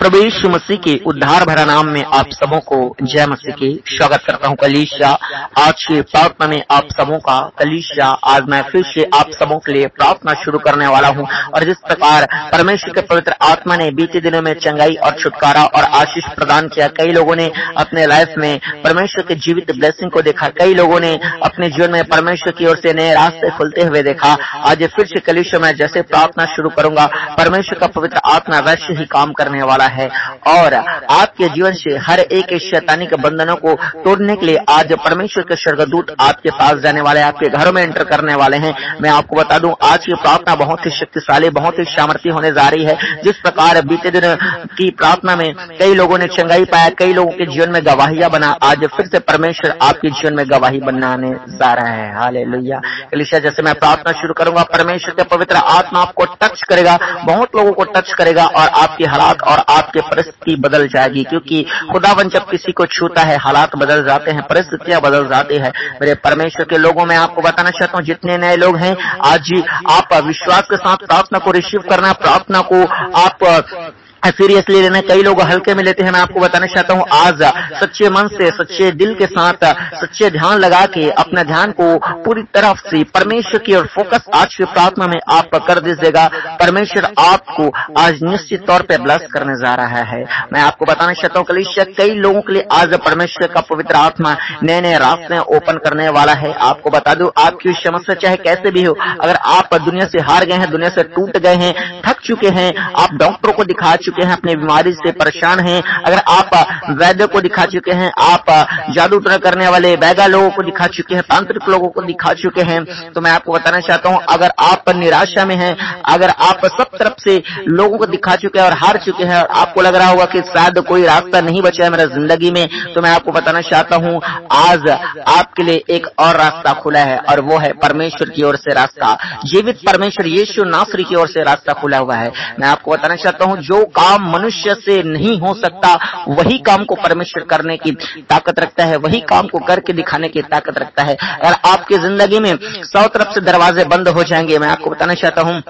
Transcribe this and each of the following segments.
प्रभु यीशु मसीह के उद्धार भरा नाम में आप सबों को जय मसीह की स्वागत करता हूँ। कलीसिया आज की प्रार्थना में आप सबों का कलीसिया आज मैं फिर से आप सबों के लिए प्रार्थना शुरू करने वाला हूँ। और जिस प्रकार परमेश्वर के पवित्र आत्मा ने बीते दिनों में चंगाई और छुटकारा और आशीष प्रदान किया, कई लोगों ने अपने लाइफ में परमेश्वर के जीवित ब्लेसिंग को देखा, कई लोगों ने अपने जीवन में परमेश्वर की ओर से नए रास्ते खुलते हुए देखा। आज फिर से कलीसिया में जैसे प्रार्थना शुरू करूंगा, परमेश्वर का पवित्र आत्मा वैसे ही काम करने वाला है और आपके जीवन से हर एक शैतानी के बंधनों को तोड़ने के लिए आज परमेश्वर के स्वर्गदूत आपके पास जाने वाले हैं, आपके घरों में एंटर करने वाले हैं। मैं आपको बता दूं, आज की प्रार्थना बहुत ही शक्तिशाली, बहुत ही सामर्थी होने जा रही है। जिस प्रकार बीते दिन की प्रार्थना में कई लोगों ने चंगाई पाया, कई लोगों के जीवन में गवाहियां बना, आज फिर से परमेश्वर आपके जीवन में गवाही बनाने जा रहा है। हालेलुया। कलीसिया जैसे मैं प्रार्थना शुरू करूंगा, परमेश्वर के पवित्र आत्मा आपको टच करेगा, बहुत लोगों को टच करेगा और आपकी हालात और आपके परिस्थिति बदल जाएगी, क्योंकि खुदावन जब किसी को छूता है हालात बदल जाते हैं, परिस्थितियां बदल जाती है। मेरे परमेश्वर के लोगों में आपको बताना चाहता हूँ, जितने नए लोग हैं आज आप विश्वास के साथ प्रार्थना को रिसीव करना, प्रार्थना को आप सीरियसली लेना। कई लोग हल्के में लेते हैं। मैं आपको बताना चाहता हूँ, आज सच्चे मन से, सच्चे दिल के साथ, सच्चे ध्यान लगा के अपना ध्यान को पूरी तरफ से परमेश्वर की ओर फोकस आज की प्रार्थना में आप कर दीजिएगा। परमेश्वर आपको आज निश्चित तौर पे ब्लेस करने जा रहा है। मैं आपको बताना चाहता हूँ कलीसिया, कई लोगों के लिए आज परमेश्वर का पवित्र आत्मा नए नए रास्ते ओपन करने वाला है। आपको बता दूं, आपकी समस्या चाहे कैसे भी हो, अगर आप दुनिया से हार गए हैं, दुनिया से टूट गए हैं, थक चुके हैं, आप डॉक्टरों को दिखा चुके हैं, अपने बीमारी से परेशान हैं, अगर आप वैद्य को दिखा चुके हैं, आप जादू टोना करने वाले बैगा लोगों को दिखा चुके हैं, तांत्रिक लोगों को दिखा चुके हैं, तो मैं आपको बताना चाहता हूं, अगर आप निराशा में हैं, अगर आप सब तरफ से लोगों को दिखा चुके हैं और हार चुके हैं और आपको लग रहा होगा कि शायद कोई रास्ता नहीं बचा है मेरा जिंदगी में, तो मैं आपको बताना चाहता हूं, आज आपके लिए एक और रास्ता खुला है और वो है परमेश्वर की ओर से रास्ता। जीवित परमेश्वर यीशु नासरी की ओर से रास्ता खुला हुआ है। मैं आपको बताना चाहता हूं, जो काम मनुष्य से नहीं हो सकता वही काम को परमेश्वर करने की ताकत रखता है, वही काम को करके दिखाने की ताकत रखता है। अगर आपकी जिंदगी में 100 तरफ से दरवाजे बंद हो जाएंगे, मैं आपको बताना चाहता हूं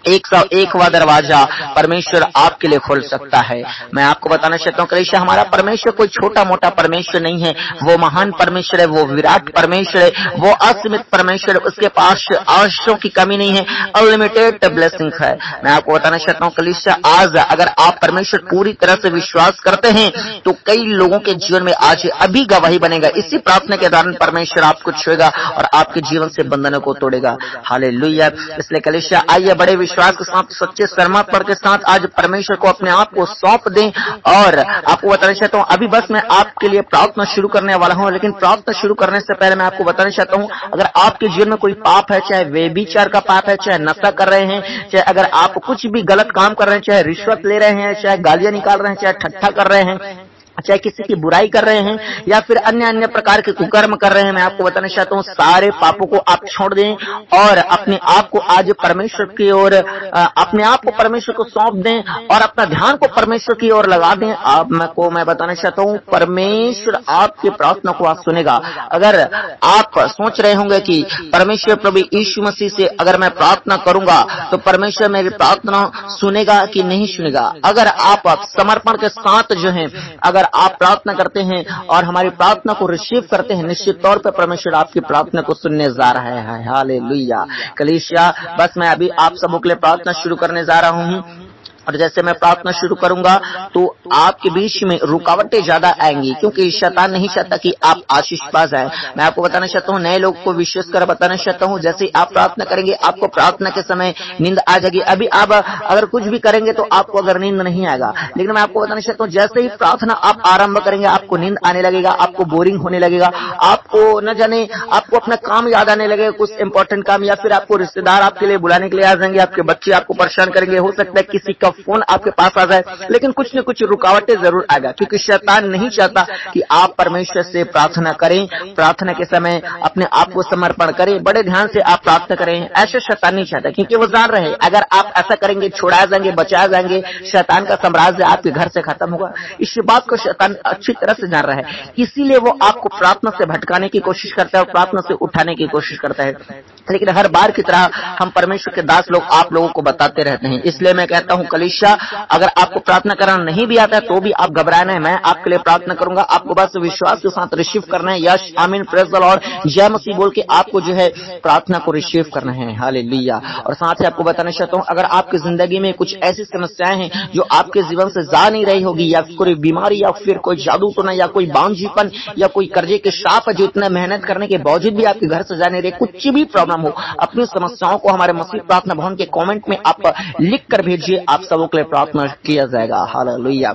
101वां दरवाजा परमेश्वर आपके लिए खोल सकता है। मैं आपको बताना चाहता हूं कलीसिया, हमारा परमेश्वर कोई छोटा मोटा परमेश्वर नहीं है, वो महान परमेश्वर है, वो विराट परमेश्वर है, वो असीमित परमेश्वर है, उसके पास आशीषों की कमी नहीं है, अनलिमिटेड ब्लेसिंग है। मैं आपको बताना चाहता हूं कलीसिया, आज अगर आप परमेश्वर पूरी तरह से विश्वास करते हैं तो कई लोगों के जीवन में आज अभी गवाही बनेगा। इसी प्रार्थना के दौरान परमेश्वर आपको छुएगा और आपके जीवन से बंधनों को तोड़ेगा। हालेलुया। इसलिए कलीसिया आइए बड़े विश्वास के साथ, सच्चे समर्पण के साथ आज परमेश्वर को अपने आप को सौंप दें। और आपको बताना चाहता हूँ, अभी बस मैं आपके लिए प्रार्थना शुरू करने वाला हूँ, लेकिन प्रार्थना शुरू करने से पहले मैं आपको बताना चाहता हूँ, अगर आपके जीवन में कोई पाप है, चाहे व्यभिचार का पाप है, चाहे नशा कर रहे हैं, चाहे अगर आप कुछ भी गलत काम कर रहे हैं, चाहे रिश्वत ले रहे हैं, चाहे गालियां निकाल रहे हैं, चाहे ठट्ठा कर रहे हैं, चाहे किसी की बुराई कर रहे हैं या फिर अन्य अन्य प्रकार के कुकर्म कर रहे हैं, मैं आपको बताना चाहता हूँ, सारे पापों को आप छोड़ दें और अपने आप को आज परमेश्वर की ओर, अपने आप को परमेश्वर को सौंप दें और अपना ध्यान को परमेश्वर की ओर लगा दें। आपको मैं बताना चाहता हूँ, परमेश्वर आपकी प्रार्थना को आज सुनेगा। अगर आप सोच रहे होंगे कि परमेश्वर प्रभु यीशु मसीह से अगर मैं प्रार्थना करूंगा तो परमेश्वर मेरी प्रार्थना सुनेगा कि नहीं सुनेगा, अगर आप समर्पण के साथ जो है अगर आप प्रार्थना करते हैं और हमारी प्रार्थना को रिसीव करते हैं, निश्चित तौर पर परमेश्वर आपकी प्रार्थना को सुनने जा रहा है। हालेलुया। कलीसिया बस मैं अभी आप सबों के लिए प्रार्थना शुरू करने जा रहा हूँ और जैसे मैं प्रार्थना शुरू करूंगा तो आपके बीच में रुकावटें ज्यादा आएंगी, क्योंकि शैतान नहीं चाहता कि आप आशीष पा जाए। मैं आपको बताना चाहता हूँ, नए लोग को विशेषकर बताना चाहता हूँ, जैसे आप प्रार्थना करेंगे आपको प्रार्थना के समय नींद आ जाएगी। अभी आप अगर कुछ भी करेंगे तो आपको अगर नींद नहीं आएगा, लेकिन मैं आपको बताना चाहता हूँ, जैसे ही प्रार्थना आप आरंभ करेंगे आपको नींद आने लगेगा, आपको बोरिंग होने लगेगा, आपको न जाने आपको अपना काम याद आने लगेगा, कुछ इंपॉर्टेंट काम, या फिर आपको रिश्तेदार आपके लिए बुलाने के लिए आ जाएंगे, आपके बच्चे आपको परेशान करेंगे, हो सकता है किसी का फोन आपके पास आ जाए, लेकिन कुछ न कुछ रुकावटें जरूर आएगा, क्योंकि शैतान नहीं चाहता कि आप परमेश्वर से प्रार्थना करें। प्रार्थना के समय अपने आप को समर्पण करें, बड़े ध्यान से आप प्रार्थना करें, ऐसे शैतान नहीं चाहता, क्योंकि वो जान रहे अगर आप ऐसा करेंगे छुड़ाए जाएंगे, बचाए जाएंगे, शैतान का साम्राज्य आपके घर से खत्म होगा। इस बात को शैतान अच्छी तरह से जान रहा है, इसीलिए वो आपको प्रार्थना से भटकाने की कोशिश करता है और प्रार्थना से उठाने की कोशिश करता है। लेकिन हर बार की तरह हम परमेश्वर के दास लोग आप लोगों को बताते रहते हैं। इसलिए मैं कहता हूँ कलीसिया, अगर आपको प्रार्थना करना नहीं भी आता है तो भी आप घबराना है, मैं आपके लिए प्रार्थना करूंगा। आपको बस विश्वास के साथ रिसीव करना है, यस आमीन प्रेज द लॉर्ड जय मसीह बोल के आपको जो है प्रार्थना को रिसीव करना है। हालेलुया। और साथ ही आपको बताना चाहता हूं, अगर आपकी जिंदगी में कुछ ऐसी समस्याएं हैं जो आपके जीवन से जा नहीं रही होगी, या कोई बीमारी, या फिर कोई जादू टोना, या कोई बांझीपन, या कोई कर्जे के शाप जो इतना मेहनत करने के बावजूद भी आपके घर से जा नहीं रहे, कुछ भी प्रॉब्लम हो, अपनी समस्याओं को हमारे मसीह प्रार्थना भवन के कमेंट में आप लिख कर भेजिए, आप सबों के लिए प्रार्थना किया जाएगा। हालेलुया।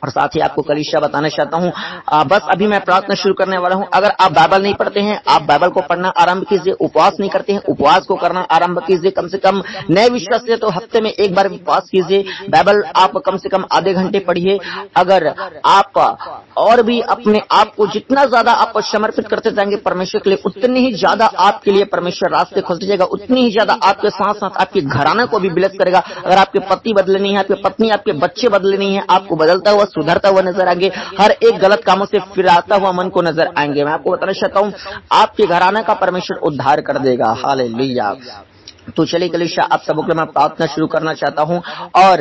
और साथ ही आपको कलीसिया बताना चाहता हूं, बस अभी मैं प्रार्थना शुरू करने वाला हूं। अगर आप बाइबल नहीं पढ़ते हैं, आप बाइबल को पढ़ना आरंभ कीजिए। उपवास नहीं करते हैं, उपवास को करना आरंभ कीजिए। कम से कम नए विश्वास से तो हफ्ते में एक बार उपवास कीजिए। बाइबल आप कम से कम आधे घंटे पढ़िए। अगर आप और भी अपने आप को जितना ज्यादा आप समर्पित करते जाएंगे परमेश्वर के लिए, उतनी ही ज्यादा आपके लिए परमेश्वर रास्ते खोलते जाएगा, उतनी ही ज्यादा आपके साथ साथ आपके घराने को भी ब्लेस करेगा। अगर आपके पति बदले नहीं है, आपके पत्नी, आपके बच्चे बदले नहीं है, आपको बदलता हुआ सुधरता हुआ नजर आएंगे, हर एक गलत कामों से फिराता हुआ मन को नजर आएंगे। मैं आपको बताना चाहता हूं, आपके घराने का परमेश्वर उद्धार कर देगा। हालेलुया। तो चलिए कलीसिया, आप सबों के लिए मैं प्रार्थना शुरू करना चाहता हूं। और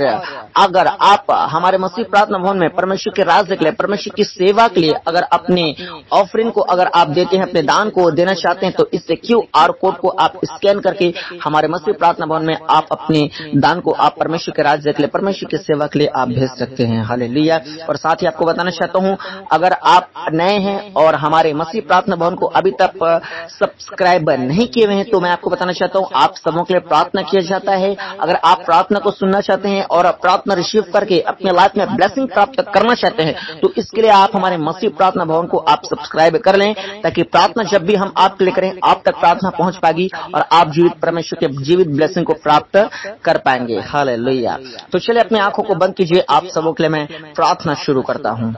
अगर आप हमारे मसीह प्रार्थना भवन में परमेश्वर के राज्य के लिए, परमेश्वर की सेवा के लिए अगर अपने ऑफरिंग को अगर आप देते हैं, अपने दान को देना चाहते हैं, तो इससे QR कोड को आप स्कैन करके हमारे मसीह प्रार्थना भवन में आप अपने दान को आप परमेश्वर के राज्य के लिए, परमेश्वर की सेवा के लिए आप भेज सकते हैं। हालेलुया। और साथ ही आपको बताना चाहता हूं, अगर आप नए हैं और हमारे मसीह प्रार्थना भवन को अभी तक सब्सक्राइब नहीं किए हुए हैं, तो मैं आपको बताना चाहता हूं, आप सबों के लिए प्रार्थना किया जाता है। अगर आप प्रार्थना को सुनना चाहते हैं और प्रार्थना रिसीव करके अपने लाइफ में ब्लेसिंग प्राप्त करना चाहते हैं, तो इसके लिए आप हमारे मसीह प्रार्थना भवन को आप सब्सक्राइब कर लें, ताकि प्रार्थना जब भी हम आपके लिए करें, आप तक प्रार्थना पहुंच पाएगी और आप जीवित परमेश्वर के जीवित ब्लेसिंग को प्राप्त कर पाएंगे। हालेलुया। तो चलिए अपनी आंखों को बंद कीजिए, आप सबों के लिए मैं प्रार्थना शुरू करता हूं।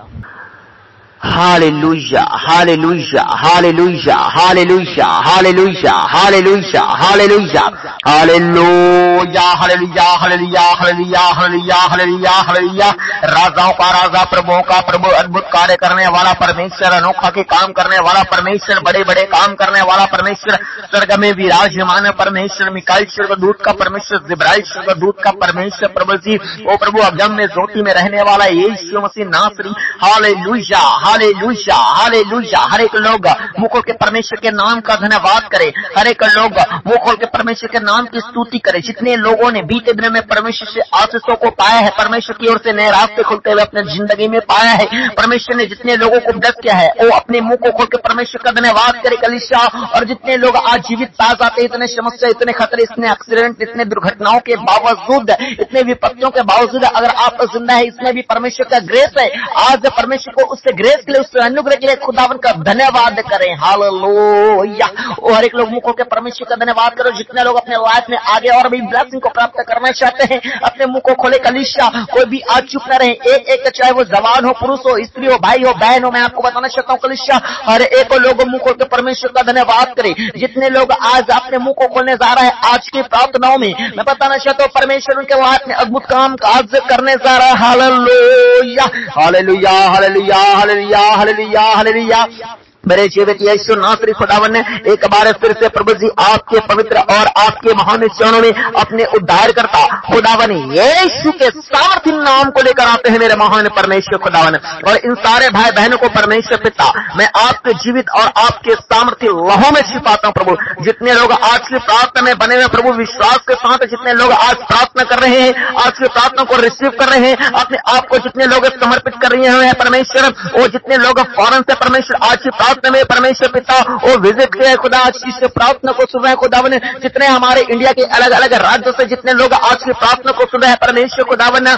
Hallelujah, hallelujah, hallelujah, hallelujah, hallelujah, hallelujah, hallelujah, hallelujah, hallelujah, hallelujah, hallelujah, hallelujah, hallelujah, hallelujah. राजाओं का राजा, प्रभुओं का प्रभु, अद्भुत कार्य करने वाला परमेश्वर, अनोखा के काम करने वाला परमेश्वर, बड़े बड़े काम करने वाला परमेश्वर, स्वर्ग में विराजमान परमेश्वर, मिकाईल स्वर्गदूत का परमेश्वर, जिब्राइल स्वर्गदूत का परमेश्वर, प्रभु जी ओ प्रभु, अगम में ज्योति में रहने वाला यीशु मसीह नासरी। Hallelujah, hallelujah, hallelujah. हर एक लोग मुंह खोल के परमेश्वर के नाम का धन्यवाद करे, हर एक लोग मुंह खोल के परमेश्वर के नाम की स्तुति करे। जितने लोगों ने बीते दिन में परमेश्वर से आशीषों को पाया है, परमेश्वर की ओर से नए रास्ते खुलते हुए अपने जिंदगी में पाया है, परमेश्वर ने जितने लोगों को ब्लेस किया है, वो अपने मुंह को खोल के परमेश्वर का धन्यवाद करे कलीसिया। और जितने लोग आज जीवित पास आते, इतने समस्या, इतने खतरे, इतने एक्सीडेंट, इतने दुर्घटनाओं के बावजूद, इतने विपत्तियों के बावजूद अगर आप जिंदा है, इसमें भी परमेश्वर का ग्रेस है। आज परमेश्वर को उससे ग्रेस के लिए, उस अनुग्रह के लिए खुदावन का धन्यवाद करें। हालेलुया। और हर एक लोग मुंह खोल के परमेश्वर का धन्यवाद करो। जितने लोग अपने लाइफ में आगे और भी ब्लेसिंग को प्राप्त करना चाहते हैं, अपने मुंह को खोले कलीसिया। कोई भी आज चुप न रहे, एक एक, चाहे वो जवान हो, पुरुष हो, स्त्री हो, भाई हो, बहन हो, मैं आपको बताना चाहता हूँ कलीसिया, हर एक लोग मुंह खोल के परमेश्वर का धन्यवाद करें। जितने लोग आज अपने मुंह को खोलने जा रहा है आज की प्रार्थनाओं में, मैं बताना चाहता हूँ परमेश्वर उनके लाइफ में अद्भुत काम काज करने जा रहा है। Hallelujah, hallelujah, hallelujah, hallelujah, hallelujah, hallelujah. मेरे जीवित यीशु नासरी खुदावन ने एक बार फिर से प्रभु जी आपके पवित्र और आपके महान चरणों में अपने उद्धार करता खुदावन यीशु के सामर्थी नाम को लेकर आते हैं मेरे महान परमेश्वर खुदावन। और इन सारे भाई बहनों को परमेश्वर पिता मैं आपके जीवित और आपके सामर्थी लहू में छिपाता हूँ प्रभु। जितने लोग आज की प्रार्थना में बने हुए प्रभु, विश्वास के साथ जितने लोग आज प्रार्थना कर रहे हैं, आज की प्रार्थना को रिसीव कर रहे हैं, अपने आप को जितने लोग समर्पित कर रहे हैं परमेश्वर, और जितने लोग फौरन से परमेश्वर आज की प्रार्थना में परमेश्वर पिता वो विजिट किया खुदा, आज की प्रार्थना को सुन रहे हैं खुदावन। जितने हमारे इंडिया के अलग अलग राज्यों से जितने लोग आज की प्रार्थना को सुन रहे हैं परमेश्वर खुदावन,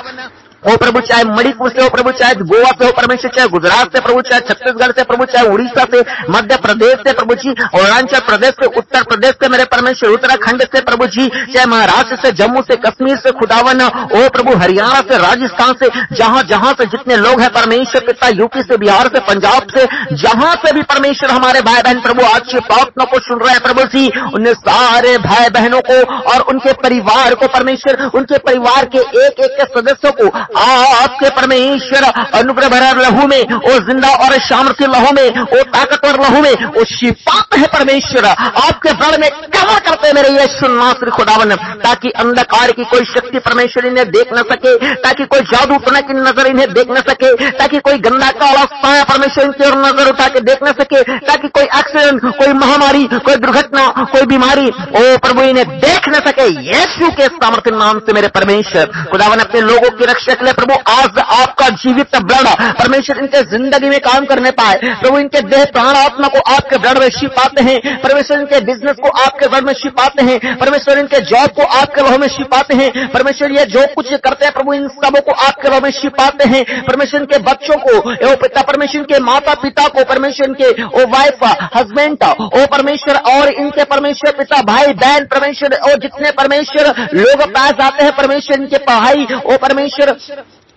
ओ प्रभु, चाहे मणिपुर से हो प्रभु, चाहे गोवा से हो परमेश्वर, चाहे गुजरात से प्रभु, चाहे छत्तीसगढ़ से प्रभु, चाहे उड़ीसा से, मध्य प्रदेश से प्रभु जी, अरुणाचल प्रदेश से, उत्तर प्रदेश से मेरे परमेश्वर, उत्तराखंड से प्रभु जी, चाहे महाराष्ट्र से, जम्मू से, कश्मीर से खुदावन, ओ प्रभु, हरियाणा से, राजस्थान से, जहां जहां से जितने लोग हैं परमेश्वर पिता, यूपी से, बिहार से, पंजाब से, जहां से भी परमेश्वर हमारे भाई बहन प्रभु आज की प्रार्थना को सुन रहे हैं प्रभु जी, उन सारे भाई बहनों को और उनके परिवार को परमेश्वर, उनके परिवार के एक एक के सदस्यों को आपके परमेश्वर अनुग्रह भरा लहू में, वो जिंदा और सामर्थ्य लहू में, वो ताकतवर लहू में वो शिफात है परमेश्वर, आपके ब्लड में कवर करते मेरे यीशु नासरी खुदावन, ताकि अंधकार की कोई शक्ति परमेश्वर इन्हें देख न सके, ताकि कोई जादू टोना की नजर इन्हें देख न सके, ताकि कोई गंदा काला साया परमेश्वर इनकी ओर नजर उठा के देख न सके, ताकि कोई एक्सीडेंट, कोई महामारी, कोई दुर्घटना, कोई बीमारी ओ प्रभु इन्हें देख न सके। यीशु के सामर्थ्य नाम से मेरे परमेश्वर खुदावन अपने लोगों की रक्षा के लिए प्रभु आज आपका जीवित ब्लड परमेश्वर इनके जिंदगी में काम करने पाए। प्रभु इनके देह प्राण आत्मा को आपके ब्लड में शिफाते हैं परमेश्वर, इनके बिजनेस को आपके ब्लड में शिफाते हैं परमेश्वर, इनके जॉब को आपके लहू में शिफाते हैं परमेश्वर, ये जो कुछ करते हैं प्रभु इन सबों को आपके लहू में शिफाते हैं परमेश्वर, इनके बच्चों को ओ पिता परमेश्वर, के माता पिता को परमेश्वर, इनके ओ वाइफ हस्बैंड ओ परमेश्वर, और इनके परमेश्वर पिता भाई बहन परमेश्वर, और जितने परमेश्वर लोग पास आते हैं परमेश्वर, इनके पढ़ाई ओ परमेश्वर,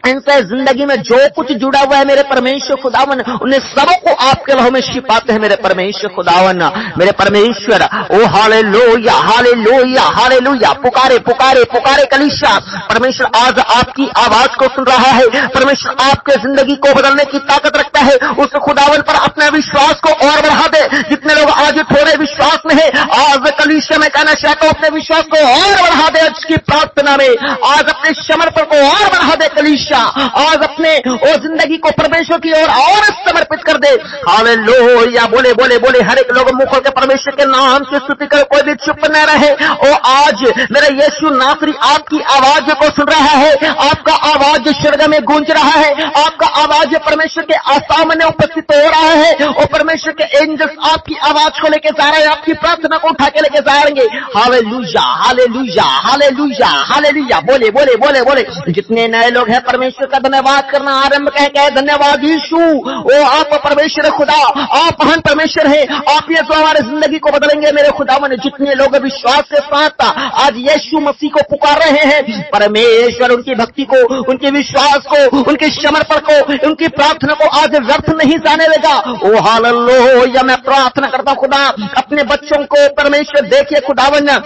इनसे जिंदगी में जो कुछ जुड़ा हुआ है मेरे परमेश्वर खुदावन, उन्हें सबों को आपके लहू में शिफाते हैं मेरे परमेश्वर खुदावन, मेरे परमेश्वर। ओ हालेलुया हालेलुया हालेलुया, पुकारे पुकारे पुकारे कलीसिया परमेश्वर आज आपकी आवाज को सुन रहा है परमेश्वर, आपके जिंदगी को बदलने की ताकत रखता है, उस खुदावन पर अपने विश्वास को और बढ़ा दे। जितने लोग आज थोड़े विश्वास में है, आज कलीसिया में कहना चाहता हूं अपने विश्वास को और बढ़ा दे, उसकी प्रार्थना में आज अपने समर्पण को और बढ़ा दे कलीसिया, आज अपने ओ जिंदगी को परमेश्वर की ओर और समर्पित कर दे। हालेलुया, बोले बोले बोले, हर एक लोग मुख के परमेश्वर के नाम की स्तुति कर, कोई भी चुप न रहे। ओ आज मेरा यीशु नासरी आपकी आवाज को सुन रहा है, आपका आवाज स्वर्ग में गूंज रहा है, आपका आवाज परमेश्वर के सामने उपस्थित हो रहा है। ओ परमेश्वर के एंजल्स आपकी आवाज को लेके जा रहे हैं, आपकी प्रार्थना को उठा के लेके जाएंगे। हालेलुया हालेलुया हालेलुया हालेलुया, बोले बोले बोले बोले, जितने नए लोग हैं परमेश्वर का धन्यवाद करना आरंभ कह धन्यवाद यीशु, ओ आप परमेश्वर खुदा, आप महान परमेश्वर हैं, आप ये जो हमारे जिंदगी को बदलेंगे मेरे खुदावन। जितने लोग विश्वास के साथ आज यीशु मसीह को पुकार रहे हैं परमेश्वर, उनकी भक्ति को, उनके विश्वास को, उनके समर्पण को, उनकी प्रार्थना को आज व्यर्थ नहीं जाने देगा। ओ हालेलुया, मैं प्रार्थना करता हूं खुदा अपने बच्चों को परमेश्वर देखिए खुदावन,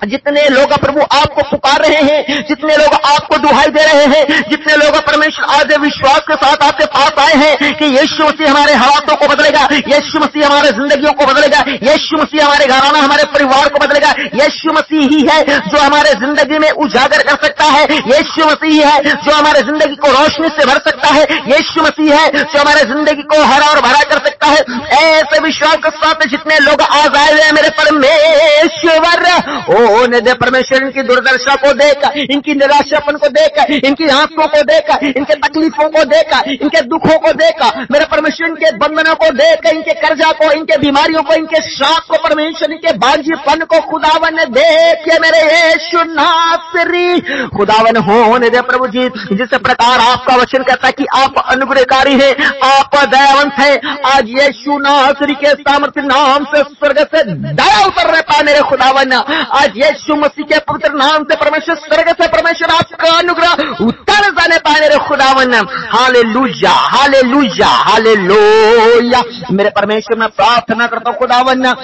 जितने लोग प्रभु आपको पुकार रहे हैं, जितने लोग आपको दुहाई दे रहे हैं, जितने लोग परमेश्वर आज विश्वास के साथ आपके पास आए हैं कि यीशु मसीह हमारे हालातों को बदलेगा, यीशु मसीह हमारे जिंदगियों को बदलेगा, यीशु मसीह हमारे घराना हमारे परिवार को बदलेगा, यीशु मसीह ही है जो हमारे जिंदगी में उजागर कर सकता है, यीशु मसीह है जो हमारे जिंदगी को रोशनी से भर सकता है, यीशु मसीह है जो हमारे जिंदगी को हरा और भरा कर सकता है। ऐसे विश्वास के साथ जितने लोग आज आए हुए हैं मेरे परमेश्वर, दे परमेश्वर, इनकी दुर्दशा को देखा, इनकी निराशापन को देखा, इनकी आंखों को देखा, इनके तकलीफों को देखा, इनके दुखों को देखा मेरे परमेश्वर, इनके बंधनों को देखा, इनके कर्जा को, इनके बीमारियों को, इनके श्राप को परमेश्वर, इनके बांझीपन को खुदावन देखे मेरे यीशु नासरी खुदावन होने दे प्रभु जी। जिस प्रकार आपका वचन कहता है कि आप अनुग्रहकारी है, आप दयावंत है, आज यीशु नासरी के सामर्थ्य नाम से स्वर्ग से दया उतरने पाए मेरे खुदावन, आज यीशु मसीह के पवित्र नाम से परमेश्वर स्वर्ग से परमेश्वर आपका अनुग्रह उतर जाने पाए मेरे खुदावन। हालेलुया हालेलुया हालेलुया, मेरे परमेश्वर मैं प्रार्थना करता हूँ खुदावन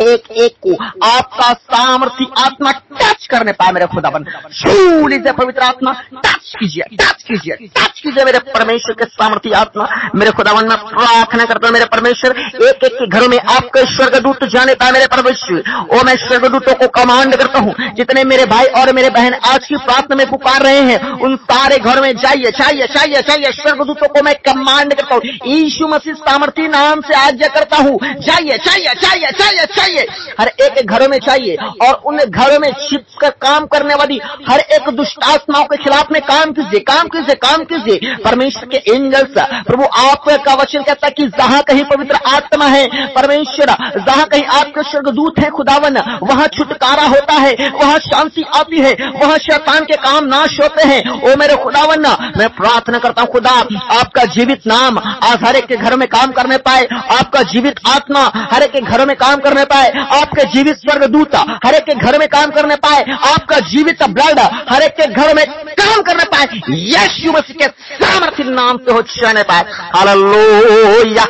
एक एक को आपका सामर्थ्य आत्मा टच करने पाए मेरे खुदावन। छू लीजिए पवित्र आत्मा, टच कीजिए टच कीजिए टच कीजिए मेरे परमेश्वर के सामर्थ्य आत्मा मेरे खुदावन। मैं प्रार्थना करता हूँ मेरे परमेश्वर, एक एक के घरों में आपके स्वर्गदूत जाने पाए मेरे परमेश्वर। और मैं स्वर्गदूतों को कमांड करता हूँ, जितने मेरे भाई और मेरे बहन आज की प्रार्थना में पुकार रहे हैं, उन सारे घरों में जाइए चाहिए चाहिए चाहिए। स्वर्गदूतों को मैं कमांड करता हूँ, यीशु मसीह सामर्थ्य नाम से आज्ञा करता हूँ, जाइए चाहिए चाहिए चाहिए चाहिए, हर एक घरों में चाहिए। और उन घरों में छिपकर काम करने वाली हर एक दुष्ट आत्माओं के खिलाफ में काम कीजिए काम कीजिए काम कीजिए परमेश्वर के एंजल्स। प्रभु आपका वचन कहता है कि जहां कहीं पवित्र आत्मा है परमेश्वर, जहां कहीं आपके स्वर्गदूत है खुदावन, वहां छुटकारा होता है, वहां शांति आती है, वहां शैतान के काम नाश होते हैं। ओ मेरे खुदावन, मैं प्रार्थना करता हूं खुदा आपका जीवित नाम आज हर एक के घर में काम करने पाए, आपका जीवित आत्मा हर एक के घर में काम करने पाए, आपके जीवित स्वर्गदूत हर एक के घर में काम करने पाए, आपका जीवित ब्लड हर एक के घर में काम करने पाए, यीशु मसीह के सामर्थ्य नाम से हो जाने पाए। हालेलुया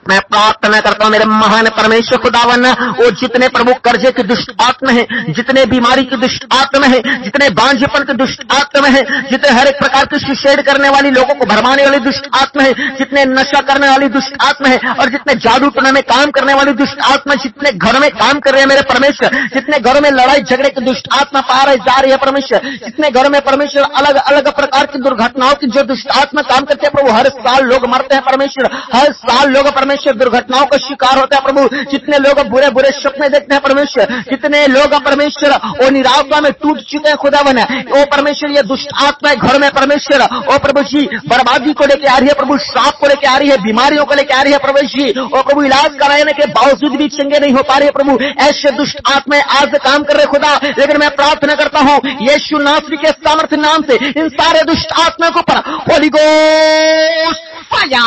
मैं प्रार्थना करता हूं मेरे महान परमेश्वर खुदावन, वो जितने प्रभु कर्जे की दुष्ट आत्मा है, जितने बीमारी की दुष्ट आत्मा है, जितने बांझेपन की दुष्ट आत्मा है, जितने हर एक प्रकार की सुसेड करने वाली, लोगों को भरमाने वाली दुष्ट आत्मा है, जितने नशा करने वाली दुष्ट आत्मा है, और जितने जादू टोना में काम करने वाली दुष्ट आत्मा, जितने घरों में काम कर रहे हैं मेरे परमेश्वर, जितने घरों में लड़ाई झगड़े की दुष्ट आत्मा पा रहे जा रही है परमेश्वर, जितने घरों में परमेश्वर अलग अलग प्रकार की दुर्घटनाओं की जो दुष्ट आत्मा काम करते हैं प्रभु, हर साल लोग मरते हैं परमेश्वर, हर साल लोग परमेश्वर दुर्घटनाओं का शिकार होता है प्रभु, जितने लोग बुरे बुरे सपने देखते हैं परमेश्वर, जितने लोग परमेश्वर वो निराशा में टूट चुके हैं खुदावन, वो परमेश्वर ये दुष्ट आत्मा घर में परमेश्वर ओ प्रभु जी बर्बादी को लेके आ रही है प्रभु, श्राप को लेके आ रही है, बीमारियों को लेके आ रही है प्रभु जी, ओ प्रभु इलाज कराने के बावजूद भी चंगे नहीं हो पा रही है प्रभु, ऐसे दुष्ट आत्माएं आज काम कर रहे खुदा, लेकिन मैं प्रार्थना करता हूं यीशु नासरी के सामर्थ्य नाम से इन सारे दुष्ट आत्माओं को पर Holi ghost fire,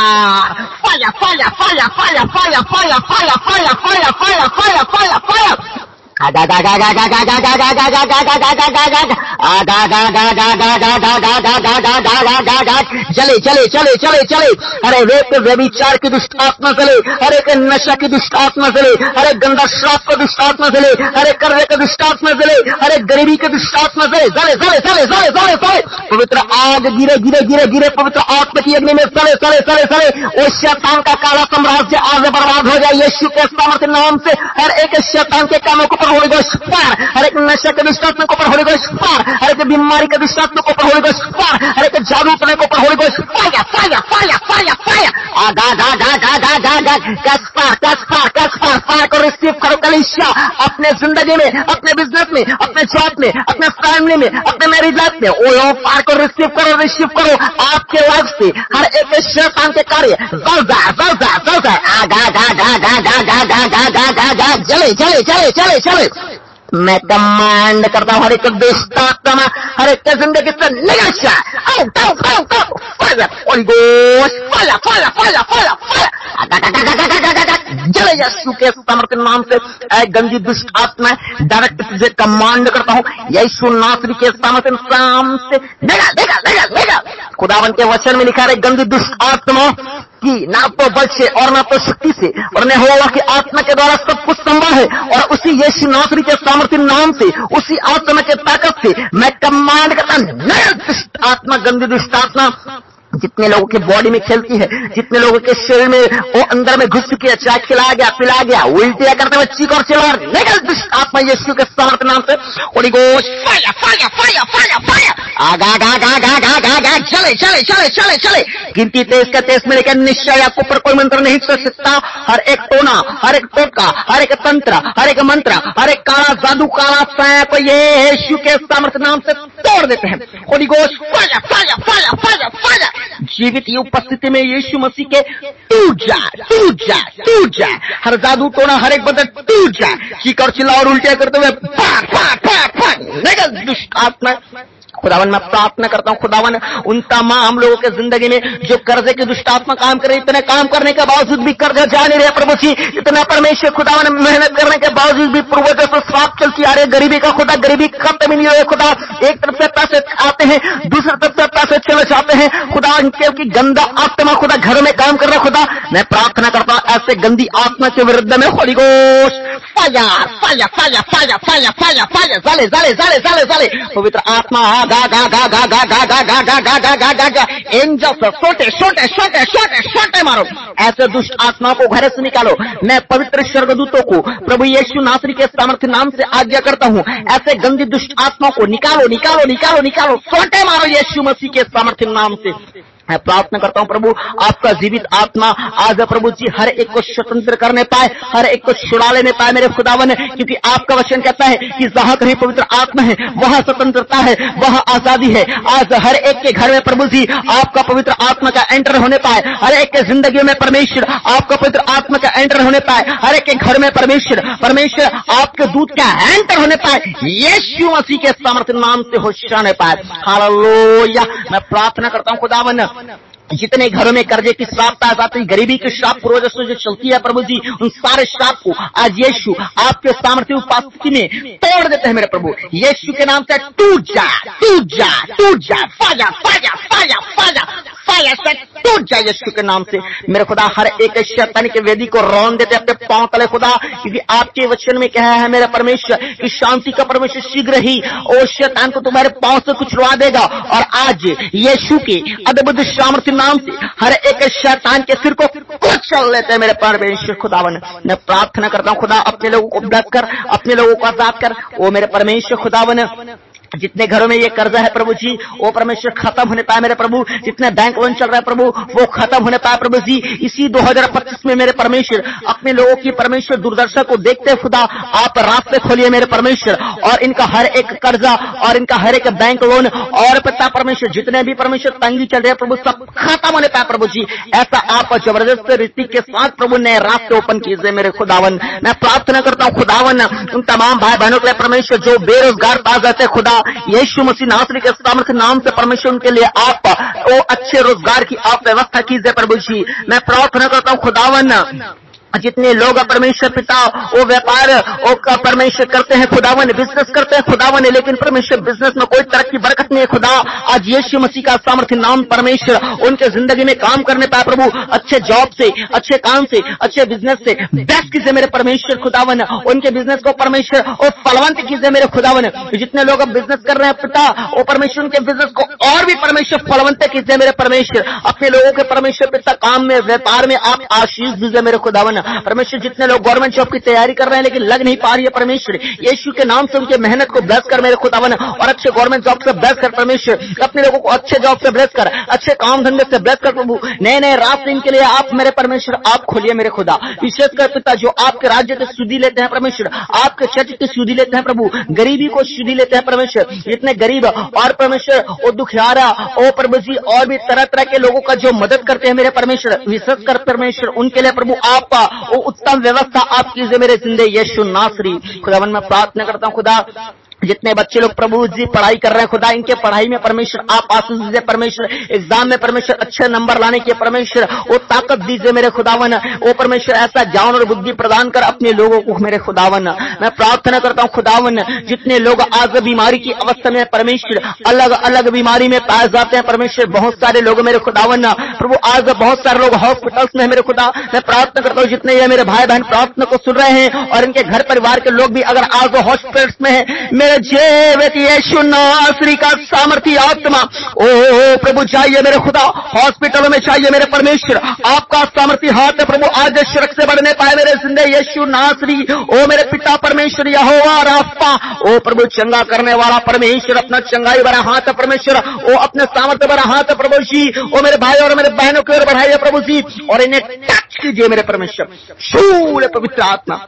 fire, fire, fire, fire, fire, fire, fire, fire, fire, fire, fire, fire, fire. चले चले चले चले चले, अरे रेप व्यभिचार की दुष्ट आत्मा चले, अरे के नशा की दुष्ट आत्मा चले, अरे गंदा श्राप का दुष्ट आत्मा चले, अरे कर्जे का दुष्ट आत्मा चले, अरे गरीबी के दुष्ट आत्मा चले, चले चले चले चले चले चले, पवित्र आग गिरे गिरे गिरे गिरे, पवित्र आत्मा की अग्नि में चले चले चले चले, वो शैतान का काला साम्राज्य आज बर्बाद हो जाए यीशु के सामर्थ्य नाम से, हर एक शैतान के कामों को होली गोस्ट फायर, हर एक नशा के दुष्टात्मा को होली गोस्ट फायर, हर एक बीमारी के दुष्टात्मा को होली गोस्ट फायर, हर एक जादू टोने को Holy Ghost fire fire fire fire fire, आगा गा गा गा गा गा गा, कैश फायर फायर को रिसीव करो कलीसिया, अपने जिंदगी में, अपने बिजनेस में, अपने जॉब में, अपने फैमिली में, अपने मैरिज लाइफ में, ओ फायर को रिसीव करो आपके लाइफ से हर एक शैतान के कार्य जल जाए, आगा गा गा गा गा गा गा गा गा गा गा, चले चले चले चले चले, मैं कमांड करता हूं हर एक दुष्ट आत्मा, हर एक जिंदगी से निकल जाए, Holi Ghost fire fire fire fire fire, जले यीशु के सामर्थ्य नाम से एक गंदी दुष्ट आत्मा डायरेक्ट तुझे कमांड करता हूं यीशु नासरी के सामर्थ्य नाम से निकल। खुदावन के वचन में लिखा है गंदी दुष्ट आत्मा की ना तो बल से और ना तो शक्ति से और न यहोवा की आत्मा के द्वारा सब कुछ संभव है, और उसी यीशु नासरी के सामर्थ्य नाम से उसी आत्मा के ताकत से मैं कमांड करता हूं दुष्ट आत्मा, गंदी दुष्ट आत्मा जितने लोगों की बॉडी में खेलती है, जितने लोगों के शरीर में वो अंदर में घुस चुकी है, चाहे खिला गया पिला गया, उल्टिया करते हुए चीख और चिल्ला निकल दुष्ट आत्मा यीशु के सामर्थ्य नाम से, Holy Ghost fire fire fire fire fire, आगा गा गा गा गा गा गा, चले चले चले चले चले, गिनती 23 का 23 में लेकर निश्चय आपको पर कोई मंत्र नहीं कर सकता, हर एक टोना, हर एक टोटका, हर एक तंत्र, हर एक मंत्र, हर एक काला जादू, काला सांप ये यीशु के सामर्थ्य नाम से तोड़ देते हैं, Holi Ghost fire fire fire fire fire, जीवित की उपस्थिति में यीशु मसीह के टूट जाए, हर जादू टोना, हर एक बदल टूट जाए, चीख और चिल्ला और उल्टिया करते हुए निकल दुष्ट आत्मा। खुदावन मैं प्रार्थना करता हूं खुदावन उन तमाम लोगों के जिंदगी में जो कर्जे की दुष्ट आत्मा काम करे, इतने काम करने के बावजूद भी कर्जा जा नहीं रहे प्रभु जी, इतना परमेश्वर खुदावन मेहनत करने के बावजूद भी पूर्वजों से श्राप चलती आ रही, गरीबी का खुदा, गरीबी खत्म ही नहीं हो खुदा, एक तरफ से पैसे आते हैं दूसरी तरफ से पैसे चले जाते हैं खुदा, क्योंकि गंदा आत्मा खुदा घर में काम कर रहा खुदा, मैं प्रार्थना करता हूं ऐसे गंदी आत्मा के विरुद्ध में Holi Ghost fire fire fire fire fire fire fire, जाले जाले जाले जाले जाले, पवित्र आत्मा गा गा गा गा गा गा गा गा गा गा गा गा गा गा, एंजल से छोटे छोटे छोटे छोटे छोटे मारो, ऐसे दुष्ट आत्माओं को घर से निकालो, मैं पवित्र स्वर्गदूतों को प्रभु यीशु नासरी के सामर्थ्य नाम से आज्ञा करता हूं ऐसे गंदी दुष्ट आत्माओं को निकालो निकालो निकालो निकालो, छोटे मारो यीशु मसीह के सामर्थ्य नाम से। मैं प्रार्थना करता हूं प्रभु आपका जीवित आत्मा आज प्रभु जी हर एक को स्वतंत्र करने पाए, हर एक को छुड़ा लेने पाए मेरे खुदावन, क्योंकि आपका वचन कहता है कि जहां कहीं पवित्र आत्मा है वहां स्वतंत्रता है, वहां आजादी है। आज हर एक के घर में प्रभु जी आपका पवित्र आत्मा का एंटर होने पाए, हर एक के जिंदगी में परमेश्वर आपका पवित्र आत्मा का एंटर होने पाए, हर एक के घर में परमेश्वर आपके दूत का एंटर होने पाए, यीशु मसीह के सामर्थ्य नाम से होशाने पाए। हालेलुया। मैं प्रार्थना करता हूं खुदावन जितने घरों में कर्जे की श्राप आ जाती, गरीबी की श्राप पूर्वजों से जो चलती है प्रभु जी, उन सारे श्राप को आज यीशु आपके सामर्थ्य उपस्थिति में तोड़ देते हैं मेरे प्रभु, यीशु के नाम से टूट जा टूट जा टूट जा, फाया फाया फाया फाया फायर टूट जाए यीशु के नाम से। मेरे खुदा हर एक शैतान के वेदी को रौन देते अपने पांव तले खुदा, क्योंकि आपके वचन में कहा है मेरे परमेश्वर कि शांति का परमेश्वर शीघ्र ही ओ शैतान को तुम्हारे पांव से कुचलवा देगा। और आज यीशु के अद्भुत सामर्थ्य नाम से हर एक शैतान के सिर को कुचल लेते हैं मेरे परमेश्वर खुदावन। मैं प्रार्थना करता हूं खुदा अपने लोगों को ब्लेस कर, अपने लोगों को आजाद कर। ओ मेरे परमेश्वर खुदावन, जितने घरों में ये कर्जा है प्रभु जी वो परमेश्वर खत्म होने पाए मेरे प्रभु। जितने बैंक लोन चल रहा है प्रभु वो खत्म होने पाए प्रभु जी। इसी 2025 में मेरे परमेश्वर अपने लोगों की परमेश्वर दुर्दशा को देखते खुदा आप रास्ते खोलिए मेरे परमेश्वर, और इनका हर एक कर्जा और इनका हर एक बैंक लोन और पिता परमेश्वर जितने भी परमेश्वर तंगी चल रहे हैं प्रभु सब खत्म होने पाए प्रभु जी। ऐसा आप जबरदस्त रीति के साथ प्रभु नए रास्ते ओपन कीजिए मेरे खुदावन। मैं प्रार्थना करता हूँ खुदावन उन तमाम भाई बहनों के लिए परमेश्वर जो बेरोजगार पास जाते खुदा यीशु मसीह नासरी के सामर्थ्य नाम से परमेश्वर उनके लिए आप वो अच्छे रोजगार की आप व्यवस्था कीजिए प्रभु जी। मैं प्रार्थना करता हूँ खुदावन जितने लोग परमेश्वर पिता वो व्यापार वो परमेश्वर करते हैं खुदावन, बिजनेस करते हैं खुदावन, लेकिन परमेश्वर बिजनेस में कोई तरक्की बरकत नहीं है खुदा। आज यीशु मसीह का सामर्थ्य नाम परमेश्वर उनके जिंदगी में काम करने पाए प्रभु, अच्छे जॉब से, अच्छे काम से, अच्छे बिजनेस से बेस्ट कीजिए मेरे परमेश्वर खुदावन। उनके बिजनेस को परमेश्वर और फलवंत कीजिए मेरे खुदावन। जितने लोग अब बिजनेस कर रहे हैं पिता वो परमेश्वर उनके बिजनेस को और भी परमेश्वर फलवंत कीजिए मेरे परमेश्वर। अपने लोगों के परमेश्वर पिता काम में व्यापार में आप आशीष दीजिए मेरे खुदावन। परमेश्वर जितने लोग गवर्नमेंट जॉब की तैयारी कर रहे हैं लेकिन लग नहीं पा रही है परमेश्वर यीशु के नाम से उनके मेहनत को ब्लेस कर मेरे खुदावन, और अच्छे गवर्नमेंट जॉब से ब्लेस कर परमेश्वर। अपने लोगों को अच्छे जॉब से ब्लेस कर, अच्छे काम धंधे से ब्लेस कर प्रभु। नए नए रास्ते इनके लिए आप मेरे परमेश्वर आप खोलिए मेरे खुदा। विशेषकर पिता जो आपके राज्य की सुधि लेते हैं परमेश्वर, आपके चर्च की सुधि लेते हैं प्रभु, गरीबी को सुधि लेते हैं परमेश्वर। जितने गरीब और परमेश्वर वो दुखियारा ओ प्रभु जी और भी तरह तरह के लोगों का जो मदद करते हैं मेरे परमेश्वर, विशेषकर परमेश्वर उनके लिए प्रभु आप वो उत्तम व्यवस्था आप कीजिए मेरे जिंदगी यीशु नासरी खुदावन। मैं प्रार्थना करता हूँ खुदा जितने बच्चे लोग प्रभु जी पढ़ाई कर रहे हैं खुदा इनके पढ़ाई में परमेश्वर आप आशीष दीजिए परमेश्वर। एग्जाम में परमेश्वर अच्छे नंबर लाने के परमेश्वर वो ताकत दीजिए मेरे खुदावन। वो परमेश्वर ऐसा ज्ञान और बुद्धि प्रदान कर अपने लोगों को मेरे खुदावन। मैं प्रार्थना करता हूँ खुदावन जितने लोग आज बीमारी की अवस्था में परमेश्वर अलग अलग बीमारी में पाए जाते हैं परमेश्वर, बहुत सारे लोग मेरे खुदावन प्रभु आज बहुत सारे लोग हॉस्पिटल्स में मेरे खुदा। मैं प्रार्थना करता हूँ जितने ये मेरे भाई बहन प्रार्थना को सुन रहे हैं और इनके घर परिवार के लोग भी अगर आज हॉस्पिटल्स में है मेरे जीवित यीशु नासरी का सामर्थ्य आत्मा ओ प्रभु चाहिए मेरे खुदा। हॉस्पिटलों में चाहिए मेरे परमेश्वर आपका सामर्थ्य हाथ प्रभु आज शरक से बढ़ने पाए मेरे जिंदगी यीशु नासरी। ओ मेरे पिता परमेश्वर यहोवा रास्ता ओ प्रभु चंगा करने वाला परमेश्वर अपना चंगाई भरा हाथ परमेश्वर ओ अपने सामर्थ्य भरा हाथ प्रभु जी ओ मेरे भाई और मेरे बहनों की ओर बढ़ाइए प्रभु जी और इन्हें टच कीजिए मेरे परमेश्वर। शूल पवित्र आत्मा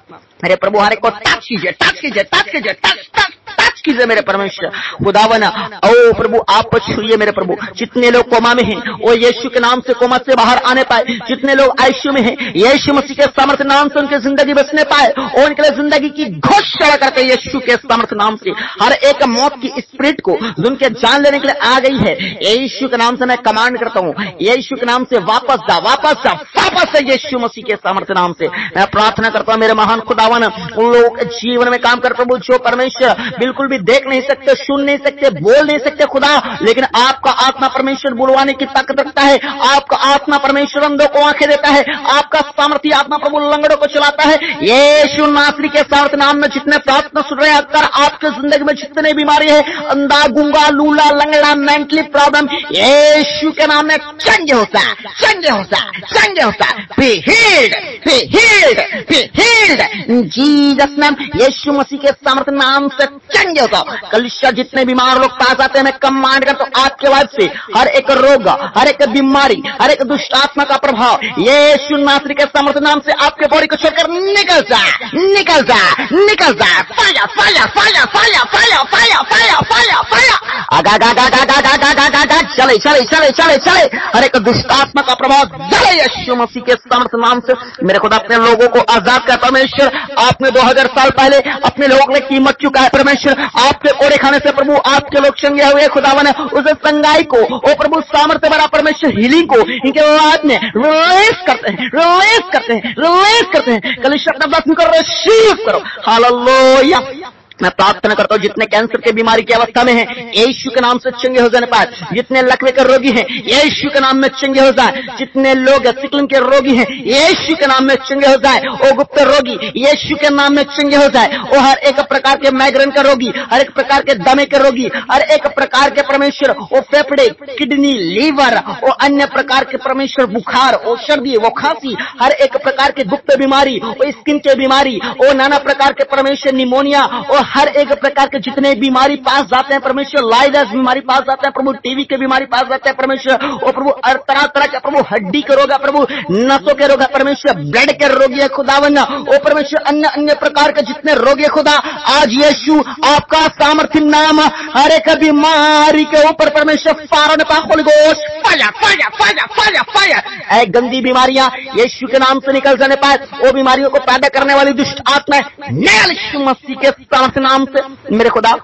मेरे प्रभु हर एक को टच कीजिए, टच कीजिए, टच कीजिए, टच टच टच कीजिए मेरे परमेश्वर खुदावन। ओ प्रभु आप छुइए मेरे प्रभु। जितने लोग कोमा में हैं वो यीशु के नाम से कोमा से बाहर आने पाए। जितने लोग आईसीयू में हैं यीशु मसीह के सामर्थ्य नाम से उनकी जिंदगी बचने पाए और उनके लिए जिंदगी की घोषणा करके यीशु के सामर्थ्य नाम से हर एक मौत की स्पिरिट को जिनके जान लेने के लिए आ गई है यीशु के नाम से मैं कमांड करता हूँ यीशु के नाम से वापस जा, वापस जा, वापस से यीशु मसीह के सामर्थ्य नाम से मैं प्रार्थना करता हूँ मेरे महान खुदावन। उन लोगों के जीवन में काम कर प्रभु जो परमेश्वर बिल्कुल भी देख नहीं सकते, सुन नहीं सकते, बोल नहीं सकते खुदा, लेकिन आपका आत्मा परमेश्वर बुलवाने की ताकत रखता है। आपका आत्मा परमेश्वर अंधों को आंखें देता है। आपका सामर्थ्य आत्मा प्रभु लंगड़ों को चलाता है। यीशु नासरी के सामर्थ्य नाम में जितने प्रार्थना सुन रहे हैं अगर आपकी जिंदगी में जितने बीमारी है अंधा गूंगा लूला लंगड़ा मेंटली प्रॉब्लम यीशु के नाम में चंगे होता है, चंगे होता है, चंगे होता है। Be healed, be healed, be healed Jesus name Yeshu Masih के सामर्थ्य नाम से चंगे होता हो। कलिसिया जितने बीमार लोग पास आते हैं मैं कमांड करता हूं आपके बाद से हर एक रोग, हर एक बीमारी, हर एक दुष्ट आत्मा का प्रभाव यीशु नासरी के सामर्थ्य नाम से आपके बॉडी को छोड़कर निकल जा, निकल जा, निकल जा। फाया फाया फाया फाया फाया फाया फाया फाया फाया आगा गा गा गा गा गा गा गा गा गा चले चले चले चले चले हर एक दुष्ट आत्मा का प्रभाव जले यीशु मसीह के सामर्थ्य नाम से। मेरे खुदा अपने लोगों को आजाद कर परमेश्वर। आपने 2000 साल पहले अपने लोगों ने कीमत चुका है परमेश्वर। आपके कोड़े खाने से प्रभु आपके लोग चंगे हुए खुदावन उस संगाई को ओ प्रभु सामर्थ्य बड़ा परमेश्वर हीलिंग को इनके बाद में रिलीज करते हैं, रिलीज करते हैं, रिलीज करते हैं। कलिसिया अपना बस को रिसीव करो। हालेलुया मैं प्रार्थना करता हूँ जितने कैंसर की बीमारी की अवस्था में हैं, यीशु के नाम से चंगे हो जाने पाए। जितने लकवे के रोगी हैं, यीशु के नाम में चंगे हो जाए। जितने लोग सिकलिन के रोगी हैं, यीशु के नाम में चंगे हो जाए। ओ गुप्त रोगी, यीशु के नाम में चंगे हो जाए। ओ हर एक प्रकार के माइग्रेन का रोगी, हर एक प्रकार के दमे के रोगी, हर एक प्रकार के परमेश्वर ओ फेफड़े, किडनी, लीवर, ओ अन्य प्रकार के परमेश्वर बुखार, ओ सर्दी, वो खांसी, हर एक प्रकार के गुप्त बीमारी, ओ स्किन के बीमारी, ओ नाना प्रकार के परमेश्वर निमोनिया, और हर एक प्रकार के जितने बीमारी पास जाते हैं परमेश्वर, लाइडस बीमारी पास जाते हैं प्रभु, टीवी के बीमारी पास जाते हैं परमेश्वर, और प्रभु तरह तरह के प्रभु हड्डी के रोग है प्रभु, नसों के रोग है परमेश्वर, ब्लड के रोगी है खुदावन, ओ परमेश्वर अन्य अन्य प्रकार के जितने रोग है खुदा, आज यीशु आपका सामर्थ्य नाम हर एक बीमारी के ऊपर परमेश्वर फायर होली गोश्त, fire fire fire fire fire, गंदी बीमारियां यीशु के नाम से निकल जाने पाए। वो बीमारियों को पैदा करने वाली दुष्ट आत्मा यीशु मसीह के सामर्थ्य नाम से मेरे खुदा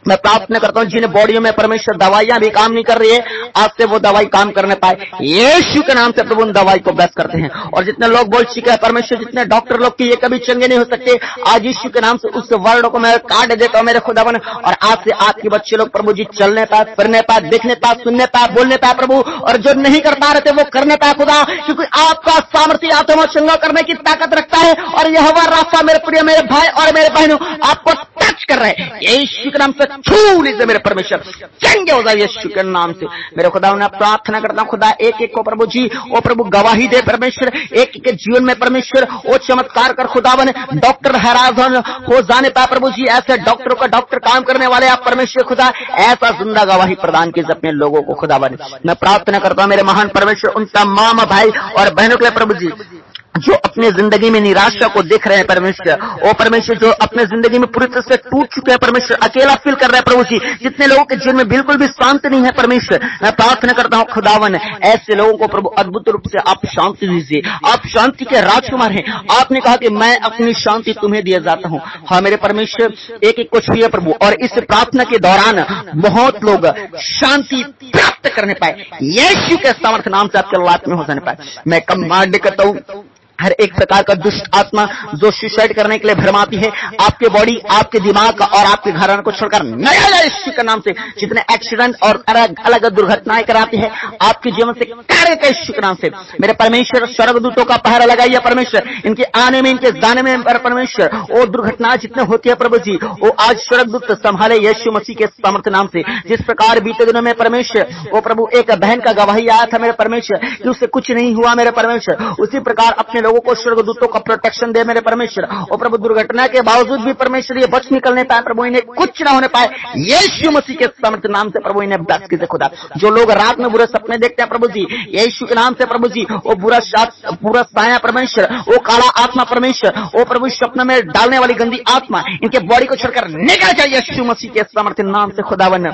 मैं प्रार्थना करता हूँ जिन बॉडियों में परमेश्वर दवाइयां भी काम नहीं कर रही है, आज से वो दवाई काम करने पाए यीशु के नाम से प्रभु उन दवाई को ब्लेस करते हैं। और जितने लोग बोल चुके हैं परमेश्वर, जितने डॉक्टर लोग की ये कभी चंगे नहीं हो सकते, आज यीशु के नाम से उस वर्ड को मैं काट देता हूँ मेरे खुदावन। और आज से आपके बच्चे लोग प्रभु जी चलने पाए, फिरने पाए, देखने पाए, सुनने पाए, बोलने पाए प्रभु, और जो नहीं कर पा रहे थे वो करने पाए खुदा, क्योंकि आपका सामर्थ्य आत्मा चंगा करने की ताकत रखता है। और यहोवा राफा मेरे प्रिय मेरे भाई और मेरे बहनों आपको टच कर रहे हैं यीशु के नाम से, छू लीजिए मेरे परमेश्वर, चंगे हो जाए यीशु के नाम से मेरे खुदा। मैं प्रार्थना करता हूं खुदा एक एक को प्रभु जी वो प्रभु गवाही दे परमेश्वर, एक एक के जीवन में परमेश्वर वो चमत्कार कर खुदा बने, डॉक्टर हैरान हो जाने पाए प्रभु जी, ऐसे डॉक्टरों का डॉक्टर काम करने वाले आप परमेश्वर खुदा, ऐसा जिंदा गवाही प्रदान कीजिए अपने लोगों को खुदा बने। मैं प्रार्थना करता हूं मेरे महान परमेश्वर उन तमाम भाई और बहनों के लिए प्रभु जी जो अपने जिंदगी में निराशा को देख रहे हैं परमेश्वर, ओ परमेश्वर जो अपने जिंदगी में पूरी तरह से टूट चुके हैं परमेश्वर, अकेला फील कर रहे हैं प्रभु जी, जितने लोगों के जीवन में बिल्कुल भी शांति नहीं है परमेश्वर, मैं प्रार्थना करता हूं खुदावन ऐसे लोगों को प्रभु अद्भुत रूप से आप शांति दीजिए। आप शांति के राजकुमार हैं, आपने कहा कि मैं अपनी शांति तुम्हें दिया जाता हूं। हाँ मेरे परमेश्वर एक एक को छुए प्रभु, और इस प्रार्थना के दौरान बहुत लोग शांति प्राप्त करने पाए यीशु के सामर्थ्य नाम से, आपके लाइफ में हो जाने पाए। मैं कमांड करता हूं हर एक प्रकार का दुष्ट आत्मा जो सुसाइड करने के लिए भरमाती है आपके बॉडी, आपके दिमाग और आपके घराने को छोड़कर नया यीशु के नाम से, जितने एक्सीडेंट और अलग अलग दुर्घटनाएं कराती है आपके जीवन से कार्य यीशु के नाम से मेरे परमेश्वर, स्वर्गदूतों का पहरा लगाइए परमेश्वर, इनके आने में इनके जाने में परमेश्वर, वो दुर्घटनाएं जितने होती है प्रभु जी वो आज स्वर्गदूत संभाले यीशु मसीह के सामर्थ्य नाम से। जिस प्रकार बीते दिनों में परमेश्वर वो प्रभु एक बहन का गवाही आया था मेरे परमेश्वर कि उससे कुछ नहीं हुआ मेरे परमेश्वर, उसी प्रकार अपने लोगों को स्वर्गदूतों का प्रोटेक्शन दे मेरे परमेश्वर। और प्रभु दुर्घटना के बावजूद भी परमेश्वर ये बच निकलने पाए प्रभु, इन्हें कुछ ना होने पाए यीशु मसीह के सामर्थ्य नाम से प्रभु, इन्हें ब्लेस कीजिए खुदा। जो लोग रात में बुरे सपने देखते हैं प्रभु जी यीशु के नाम से प्रभु जी, वो बुरा साया परमेश्वर, वो काला आत्मा परमेश्वर, वो प्रभु सपने में डालने वाली गंदी आत्मा इनके बॉडी को छोड़कर निकल जाए यीशु मसीह के सामर्थ्य नाम से खुदावन।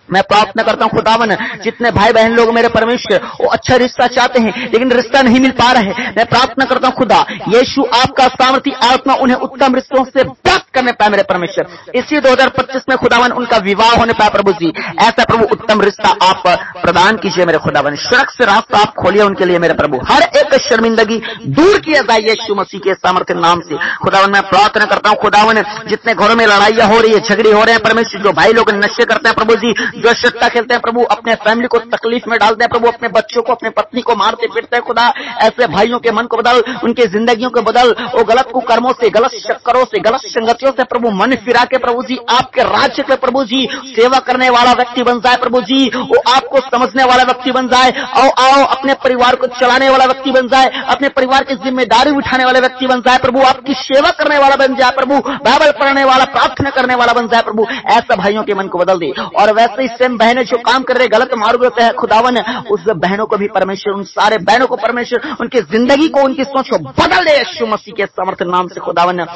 मैं प्रार्थना करता हूं खुदावन जितने भाई बहन लोग मेरे परमेश्वर वो अच्छा रिश्ता चाहते हैं लेकिन रिश्ता नहीं मिल पा रहा है, मैं प्रार्थना करता हूं खुदा यीशु आपका सामर्थ्य आत्मा उन्हें उत्तम रिश्तों से प्राप्त करने पाए मेरे परमेश्वर। इसी 2025 में खुदावन उनका विवाह होने पाए प्रभु जी, ऐसा प्रभु उत्तम रिश्ता आप प्रदान कीजिए मेरे खुदावन। सड़क से रास्ता आप खोलिए उनके लिए मेरे प्रभु, हर एक शर्मिंदगी दूर किया जाए यीशु मसीह के सामर्थ्य नाम से खुदावन। मैं प्रार्थना करता हूं खुदावन जितने घरों में लड़ाइयां हो रही है, झगड़े हो रहे हैं परमेश्वर, जो भाई लोग नशे करते हैं प्रभु जी, जो सट्टा खेलते हैं प्रभु, अपने फैमिली को तकलीफ में डालते हैं प्रभु, अपने बच्चों को अपने पत्नी को मारते पीटते हैं खुदा, ऐसे भाइयों के मन को बदल, उनके जिंदगियों को बदल, वो गलत कुकर्मों से, गलत चक्करों से, गलत संगतियों से प्रभु मन फिरा के प्रभु जी आपके राज्य के प्रभु जी सेवा करने वाला व्यक्ति बन जाए प्रभु जी, वो आपको समझने वाला व्यक्ति बन जाए, आओ अपने परिवार को चलाने वाला व्यक्ति बन जाए, अपने परिवार की जिम्मेदारी उठाने वाला व्यक्ति बन जाए प्रभु, आपकी सेवा करने वाला बन जाए प्रभु, बाइबल पढ़ने वाला, प्रार्थना करने वाला बन जाए प्रभु, ऐसा भाइयों के मन को बदल दे। और वैसे ही सेम बहनें जो काम कर रहे गलत मार्ग पे है खुदावन, उस बहनों को भी परमेश्वर, उन सारे बहनों को परमेश्वर उनकी जिंदगी को, उनकी सोच को बदल दे यीशु मसीह के सामर्थ्य नाम से खुदावन।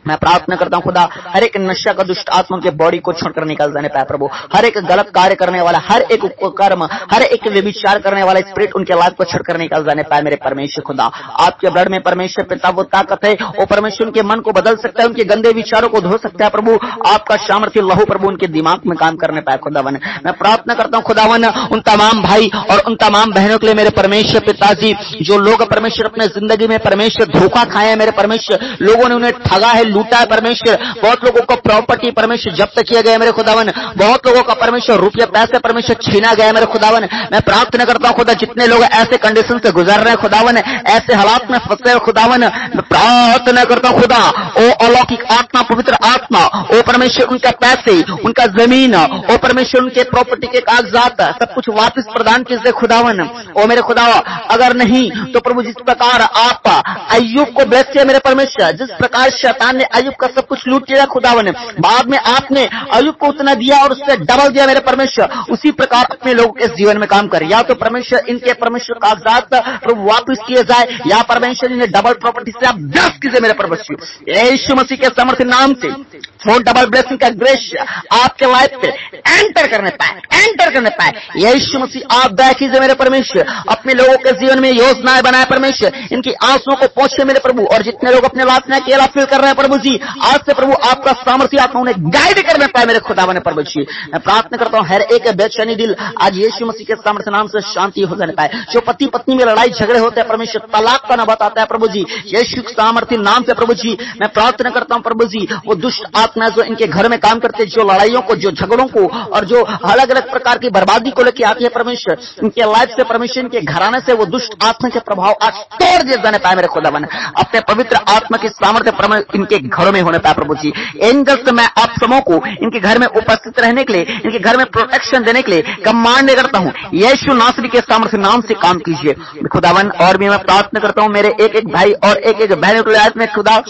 मैं प्रार्थना करता हूं खुदा हर एक नशा का दुष्ट आत्मा के बॉडी को छोड़कर निकल जाने पाए प्रभु, हर एक गलत कार्य करने वाला, हर एक कर्म, हर एक व्यभिचार करने वाला स्पिरिट उनके लाइफ को छोड़कर निकल जाने पाए मेरे परमेश्वर खुदा। आपके ब्लड में परमेश्वर पिता वो ताकत है, वो परमेश्वर उनके मन को बदल सकता है, उनके गंदे विचारों को धो सकता है प्रभु, आपका सामर्थ्य लहू प्रभु उनके दिमाग में काम करने पाए खुदावन। मैं प्रार्थना करता हूं खुदावन उन तमाम भाई और उन तमाम बहनों के लिए मेरे परमेश्वर पिताजी, जो लोग परमेश्वर अपने जिंदगी में परमेश्वर धोखा खाए हैं मेरे परमेश्वर, लोगों ने उन्हें ठगा है, लूटा है परमेश्वर, बहुत लोगों को प्रॉपर्टी परमेश्वर जब्त किया गया मेरे खुदावन, बहुत लोगों का परमेश्वर रुपया पैसे परमेश्वर छीना गया मेरे खुदावन। मैं प्रार्थना करता हूं खुदा, जितने लोग ऐसे कंडीशन से गुजर रहे हैं खुदावन, ऐसे हालात में फंसे हैं खुदावन, मैं प्रार्थना करता हूं खुदा, ओ अलौकिक आत्मा, पवित्र आत्मा, ओ परमेश्वर उनका पैसे, उनका जमीन, ओ परमेश्वर उनके प्रॉपर्टी के कागजात सब कुछ वापस प्रदान कीजिए खुदावन। ओ मेरे खुदा, अगर नहीं तो प्रभु जिस प्रकार आप अय्यूब को ब्लेस किया मेरे परमेश्वर, जिस प्रकार शैतान ने अय्यूब का सब कुछ लूट लिया खुदावन, बाद में आपने अय्यूब को उतना दिया और उससे डबल दिया मेरे परमेश्वर, उसी प्रकार अपने लोगों के जीवन में काम कर। या तो परमेश्वर इनके परमेश्वर कागजात प्रभु वापस किए जाए, या परमेश्वर इन्हें डबल प्रॉपर्टी से आप ब्लेस कीजिए मेरे परमेश्वर। यीशु मसीह के समर्थ नाम से वो डबल ब्लेसिंग का ग्रेस आपके लाइफ पे एंटर करने पाए। यीशु मसीह आप दया कीजिए मेरे परमेश्वर, अपने लोगों के जीवन में योजनाएं बनाए परमेश्वर, इनकी आंसुओं को पहुंचे मेरे प्रभु। और जितने लोग अपने लाइफ में अकेला फील कर रहे हैं प्रभु जी, आज से प्रभु आपका सामर्थ्य आत्मा उन्हें गाइड करने पाए मेरे खुदा ने प्रभु जी। मैं प्रार्थना करता हूं हर एक बेचैनी दिल आज यीशु मसीह के सामर्थ्य नाम से शांति हो जाने पाए। जो पति पत्नी में लड़ाई झगड़े होते हैं परमेश्वर, तलाक का नबत आता है प्रभु जी, यीशु के सामर्थ्य नाम से प्रभु जी मैं प्रार्थना करता हूं प्रभु जी, वो दुष्ट आत्मा जो इनके घर में काम करते, जो लड़ाइयों को, जो झगड़ों को और जो अलग अलग प्रकार की बर्बादी को लेकर आती है परमेश्वर, इनके लाइफ से परमेश्वर, इनके घराने से वो दुष्ट आत्मा के प्रभाव आज तोड़ दिए जाने पाए मेरे खुदा बने। अपने पवित्र आत्मा की सामर्थ्य इनके घरों में होने पाए प्रभु जी। एंजल्स से मैं आप सबों को इनके घर में उपस्थित रहने के लिए, इनके घर में प्रोटेक्शन देने के लिए कमांड करता हूं, यीशु नासरी के सामर्थ्य नाम से काम कीजिए खुदावन। और भी मैं प्रार्थना करता हूं मेरे एक एक भाई और एक एक बहनों के लिए में खुदा,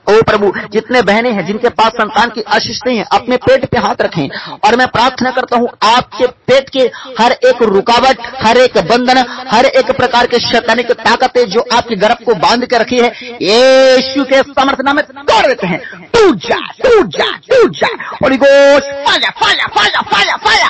ओ प्रभु जितने बहनें हैं जिनके पास संतान की आशीष नहीं है, अपने पेट पे हाथ रखें। और मैं प्रार्थना करता हूं आपके पेट के हर एक रुकावट, हर एक बंधन, हर एक प्रकार के शैतानिक ताकतें जो आपके गर्भ को बांध के रखी है, यीशु के सामर्थ्य नाम में तोड़ देते हैं। टूट जा होली गोस्ट, फाया फाया फाया फाया फाया,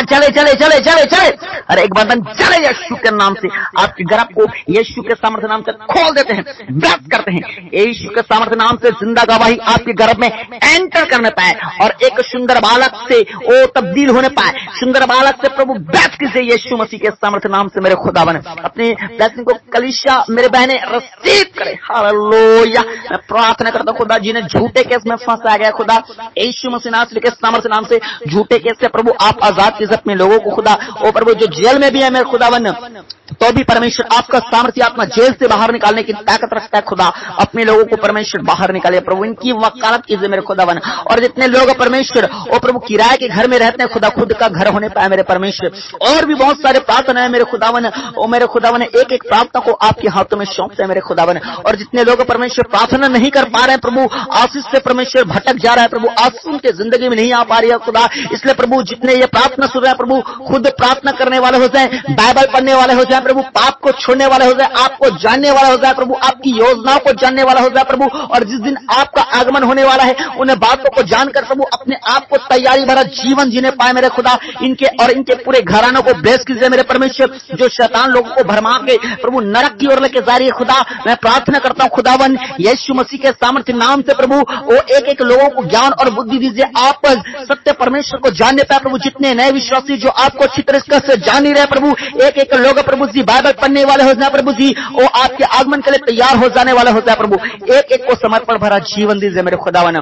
चले चले चले चले चले, हर एक बंधन चले यीशु के नाम से। आपके गर्भ को यीशु के सामर्थ्य नाम से खोल देते हैं, ब्लेस करते हैं। यीशु के सामर्थ्य नाम से जिंदा गवाही आपके गर्भ में एंटर करने पाए और एक सुंदर बालक से वो तब्दील होने पाए। सुंदर बालक से प्रभु बैठ कीजिए यीशु मसीह के सामर्थ्य नाम से मेरे खुदा बने। अपनी ब्लेसिंग को कलीसिया मेरे बहने रिसीव करे। हालेलुया। मैं प्रार्थना करता हूं खुदा, जिन्हें झूठे केस में फंसाया गया खुदा, यीशु मसीह नासरी के सामर्थ्य नाम से झूठे केस से प्रभु आप आजाद कीजिए अपने लोगों को खुदा। ओ प्रभु जो जेल में भी है मेरे खुदा बन, तो भी परमेश्वर आपका सामर्थ्य आत्मा जेल से बाहर निकालने की ताकत रखता है खुदा। अपने लोगों को परमेश्वर बाहर निकाले प्रभु, इनकी वकालत कीजिए मेरे खुदावन। और जितने लोग परमेश्वर ओ प्रभु किराए के घर में रहते हैं खुदा, खुद का घर होने पाए मेरे परमेश्वर। और भी बहुत सारे प्रार्थना है मेरे खुदावन, ओ मेरे खुदावन एक एक प्रार्थना को आपके हाथों में सौंपते हैं मेरे खुदावन। और जितने लोग परमेश्वर प्रार्थना नहीं कर पा रहे हैं प्रभु, आशीष से परमेश्वर भटक जा रहा है प्रभु, आशीष उनके जिंदगी में नहीं आ पा रही है खुदा, इसलिए प्रभु जितने ये प्रार्थना सुन रहे हैं प्रभु, खुद प्रार्थना करने वाले हो जाए, बाइबल पढ़ने वाले हो जाए प्रभु, पाप को छोड़ने वाले हो जाए, आपको जानने वाला हो जाए प्रभु, आपकी योजनाओं को जानने वाला हो जाए प्रभु। और जिस दिन आपका आगमन होने वाला है उन्हें बातों को जानकर प्रभु अपने आप को तैयारी भरा जीवन जीने पाए मेरे खुदा। इनके और इनके पूरे घरानों को ब्लेस कीजिए मेरे परमेश्वर, जो शैतान लोगों को भरमा के प्रभु नरक की ओर लेके जा रही है खुदा। मैं प्रार्थना करता हूं खुदावन यीशु मसीह के सामर्थ्य नाम से प्रभु, वो एक एक लोगों को ज्ञान और बुद्धि दीजिए, आप सत्य परमेश्वर को जानने पाए प्रभु। जितने नए विश्वासी जो आपको अच्छी तरीके से जान नहीं रहे प्रभु, एक एक लोग प्रभु जी बाइबल पढ़ने वाले हो जाए प्रभु जी, वो आपके आगमन के लिए तैयार हो जाने वाले हो जाए प्रभु। एक एक को समर्पण भरा जीवन दीजिए मेरे खुदावन,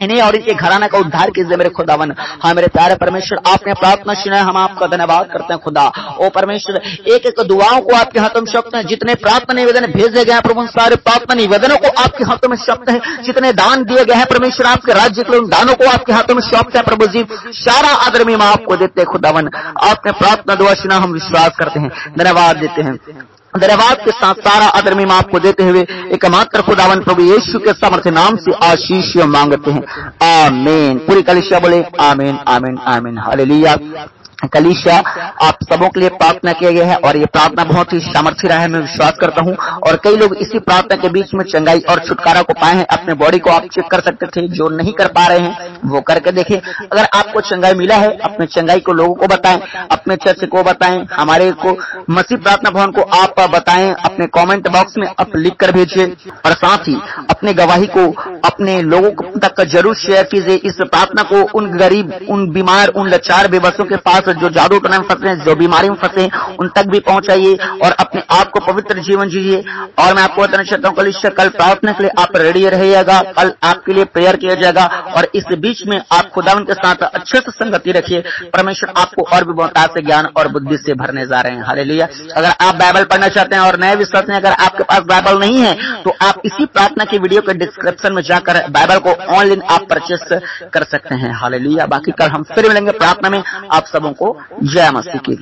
इन्हें और इनके घराना का उद्धार कीजिए मेरे खुदावन। हाँ मेरे प्यारे परमेश्वर, आपने प्रार्थना सुना है, हम आपका धन्यवाद करते हैं खुदा। ओ परमेश्वर एक एक दुआओं को आपके हाथों में सौंपते हैं, जितने प्रार्थना निवेदन भेजे गए हैं प्रभु, सारे प्रार्थना निवेदनों को आपके हाथों में सौंपते हैं। जितने दान दिए गए हैं परमेश्वर आपके राज्य के उन दानों को आपके हाथों में सौंपते हैं प्रभु जी। सारा आदर में आपको देते हैं खुदावन, आपने प्रार्थना दुआ सुना, हम विश्वास करते हैं, धन्यवाद देते हैं। धन्यवाद के साथ सारा आदर में आपको देते हुए एकमात्र खुदावन प्रभु यीशु के सामर्थ्य नाम से आशीष मांगते हैं, आमीन। पूरी कलीसिया बोले आमीन आमीन आमीन हालेलुया। कलीसिया आप सबों के लिए प्रार्थना किया गया है और ये प्रार्थना बहुत ही सामर्थ्य रहा है, मैं विश्वास करता हूँ। और कई लोग इसी प्रार्थना के बीच में चंगाई और छुटकारा को पाए हैं। अपने बॉडी को आप चेक कर सकते थे, जो नहीं कर पा रहे हैं वो करके देखें। अगर आपको चंगाई मिला है, अपने चंगाई को लोगों को बताएं, अपने चर्च को बताएं, हमारे को मसीह प्रार्थना भवन को आप बताएं, अपने कमेंट बॉक्स में आप लिख कर भेजिए। और साथ ही अपने गवाही को अपने लोगों तक जरूर शेयर कीजिए। इस प्रार्थना को उन गरीब, उन बीमार, उन लाचार बेबसों के पास जो जादू टोने में फंसे हैं, जो बीमारी में फंसे हैं, उन तक भी पहुंचाइए और अपने आप को पवित्र जीवन जीजिए। और मैं आपको बताना चाहता हूँ कलीसिया कल प्रार्थना के लिए आप रेडी रहिएगा, कल आपके लिए प्रेयर किया जाएगा और इस बीच में आप खुदावन के साथ अच्छे से संगति रखिए। परमेश्वर आपको और भी बहुत से ज्ञान और बुद्धि से भरने जा रहे हैं। हालेलुया। अगर आप बाइबल पढ़ना चाहते हैं और नए विश्वास में अगर आपके पास बाइबल नहीं है तो आप इसी प्रार्थना की वीडियो के डिस्क्रिप्शन में जाकर बाइबल को ऑनलाइन आप परचेस कर सकते हैं। हालेलुया। बाकी कल हम फिर मिलेंगे प्रार्थना में। आप सबों को जय मसीह की।